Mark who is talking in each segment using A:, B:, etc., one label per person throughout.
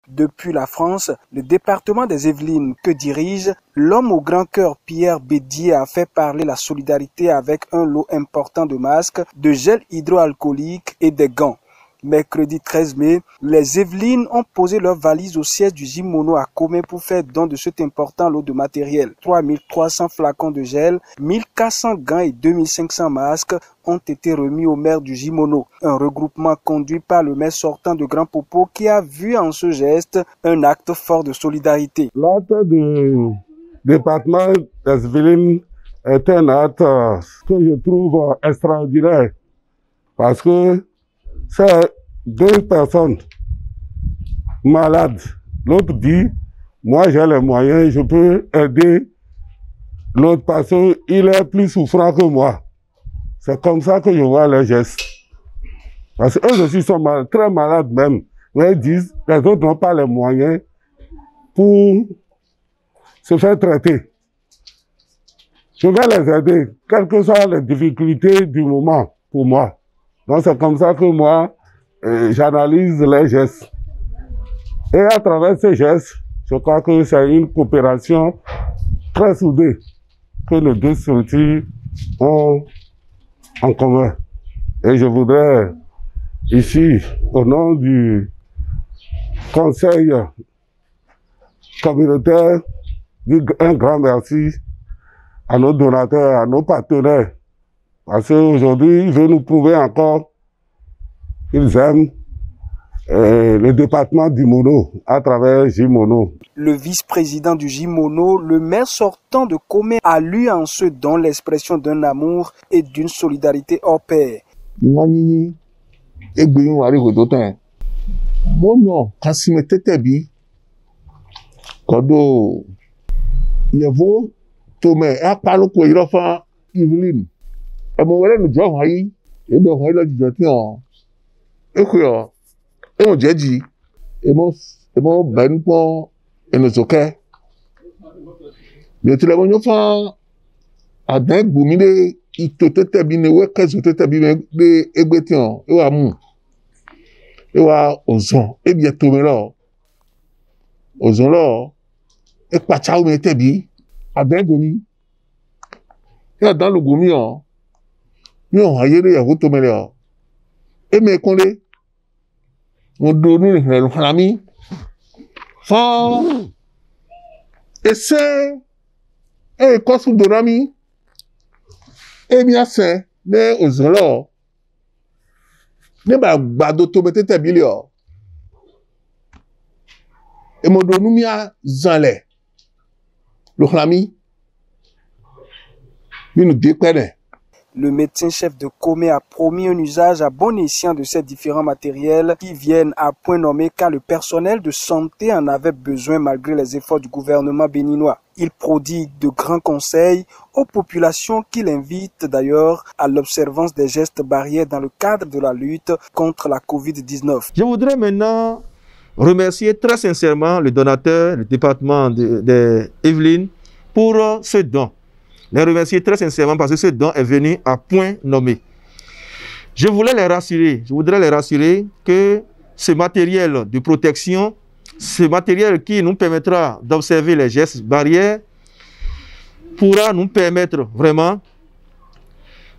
A: Depuis la France, le département des Yvelines que dirige l'homme au grand cœur Pierre Bédier a fait parler la solidarité avec un lot important de masques, de gel hydroalcoolique et des gants. Mercredi 13 mai, les Yvelines ont posé leurs valises au siège du Jimono à Comé pour faire don de cet important lot de matériel. 3300 flacons de gel, 1400 gants et 2500 masques ont été remis au maire du Jimono. Un regroupement conduit par le maire sortant de Grand Popo qui a vu en ce geste un acte fort de solidarité.
B: L'acte du département des Yvelines est un acte que je trouve extraordinaire parce que c'est deux personnes malades. L'autre dit, moi j'ai les moyens, je peux aider l'autre parce qu'il est plus souffrant que moi. C'est comme ça que je vois les gestes. Parce qu'eux aussi sont très malades même. Mais ils disent, les autres n'ont pas les moyens pour se faire traiter. Je vais les aider, quelles que soient les difficultés du moment pour moi. Donc c'est comme ça que moi, j'analyse les gestes. Et à travers ces gestes, je crois que c'est une coopération très soudée que les deux structures ont en commun. Et je voudrais ici, au nom du Conseil communautaire, dire un grand merci à nos donateurs, à nos partenaires. Parce qu'aujourd'hui, ils veulent nous prouver encore qu'ils aiment le département du Mono à travers Jimono.
A: Le vice-président du Jimono, le maire sortant de Comé, a lu en ce don l'expression d'un amour et d'une solidarité hors pair.
C: Emo wele no jo han yi ebe ho lo jijo ti on ekuyo emo jeji emo ben pon eno soke bi ti le mo fa adan gbumi de ito tete bi ne we kezo tete bi de egbe ti on e wa mu e wa ozon e bi to me lo ozon lo e pa cha o me te bi adan gbumi e adan lo gbumi on yóò hàn yéré ẹ̀hún tó mẹ́lẹ̀ ọ́ èmi kúnlé mo do nínú ìrìnlẹ̀ fúnra mi fún ẹsẹ̀ ẹ̀kọ́sùn dòrá mi èmi àṣẹ ní òzòlọ́ nígbà gbàdo tó mẹ́tẹ́tẹ̀ bílẹ̀ ọ́ èmi do nínú mi à zanlẹ̀ lọ́fúnra mi nínú dé pẹ́rẹ́.
A: Le médecin-chef de Comé a promis un usage à bon escient de ces différents matériels qui viennent à point nommé car le personnel de santé en avait besoin malgré les efforts du gouvernement béninois. Il prodigue de grands conseils aux populations qu'il invite d'ailleurs à l'observance des gestes barrières dans le cadre de la lutte contre la Covid-19.
D: Je voudrais maintenant remercier très sincèrement le donateur, le département des Yvelines pour ce don. Les remercier très sincèrement parce que ce don est venu à point nommé. Je voudrais les rassurer que ce matériel de protection, ce matériel qui nous permettra d'observer les gestes barrières, pourra nous permettre vraiment,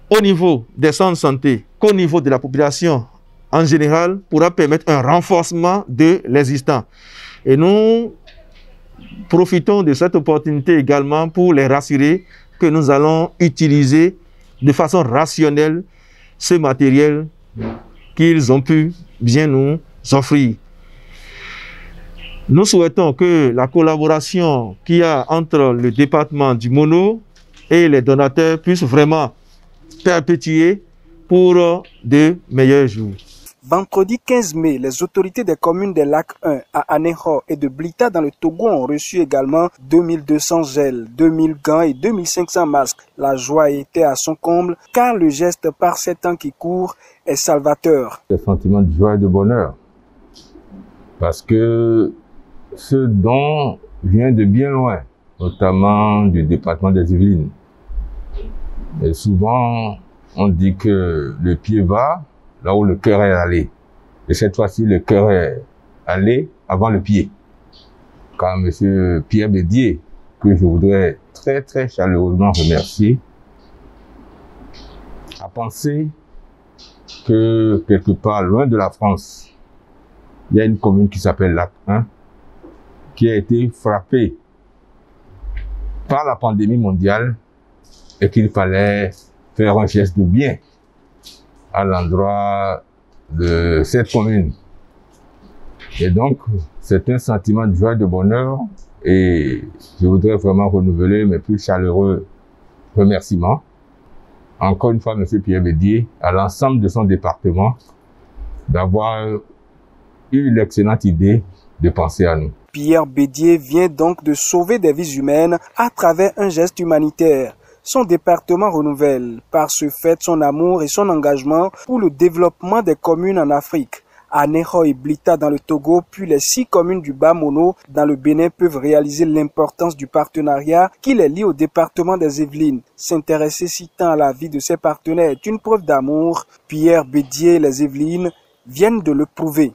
D: au niveau des centres de santé, qu'au niveau de la population en général, pourra permettre un renforcement de l'existant. Et nous profitons de cette opportunité également pour les rassurer que nous allons utiliser de façon rationnelle ce matériel qu'ils ont pu bien nous offrir. Nous souhaitons que la collaboration qu'il y a entre le département du Mono et les donateurs puisse vraiment perpétuer pour de meilleurs jours.
A: Vendredi 15 mai, les autorités des communes des Lacs 1 à Aného et de Blita dans le Togo ont reçu également 2200 gels, 2000 gants et 2500 masques. La joie était à son comble car le geste par ces temps qui courent est salvateur.
E: Des sentiments de joie et de bonheur parce que ce don vient de bien loin, notamment du département des Yvelines. Et souvent, on dit que le pied va là où le cœur est allé. Et cette fois-ci, le cœur est allé avant le pied. Car M. Pierre Bédier, que je voudrais très très chaleureusement remercier, a pensé que quelque part loin de la France, il y a une commune qui s'appelle Lac 1 qui a été frappée par la pandémie mondiale et qu'il fallait faire un geste de bien à l'endroit de cette commune. Et donc, c'est un sentiment de joie et de bonheur et je voudrais vraiment renouveler mes plus chaleureux remerciements. Encore une fois, M. Pierre Bédier, à l'ensemble de son département, d'avoir eu l'excellente idée de penser à nous.
A: Pierre Bédier vient donc de sauver des vies humaines à travers un geste humanitaire. Son département renouvelle par ce fait son amour et son engagement pour le développement des communes en Afrique. Aného et Blita dans le Togo, puis les 6 communes du Bas-Mono dans le Bénin peuvent réaliser l'importance du partenariat qui les lie au département des Yvelines. S'intéresser si tant à la vie de ses partenaires est une preuve d'amour. Pierre Bédier et les Yvelines viennent de le prouver.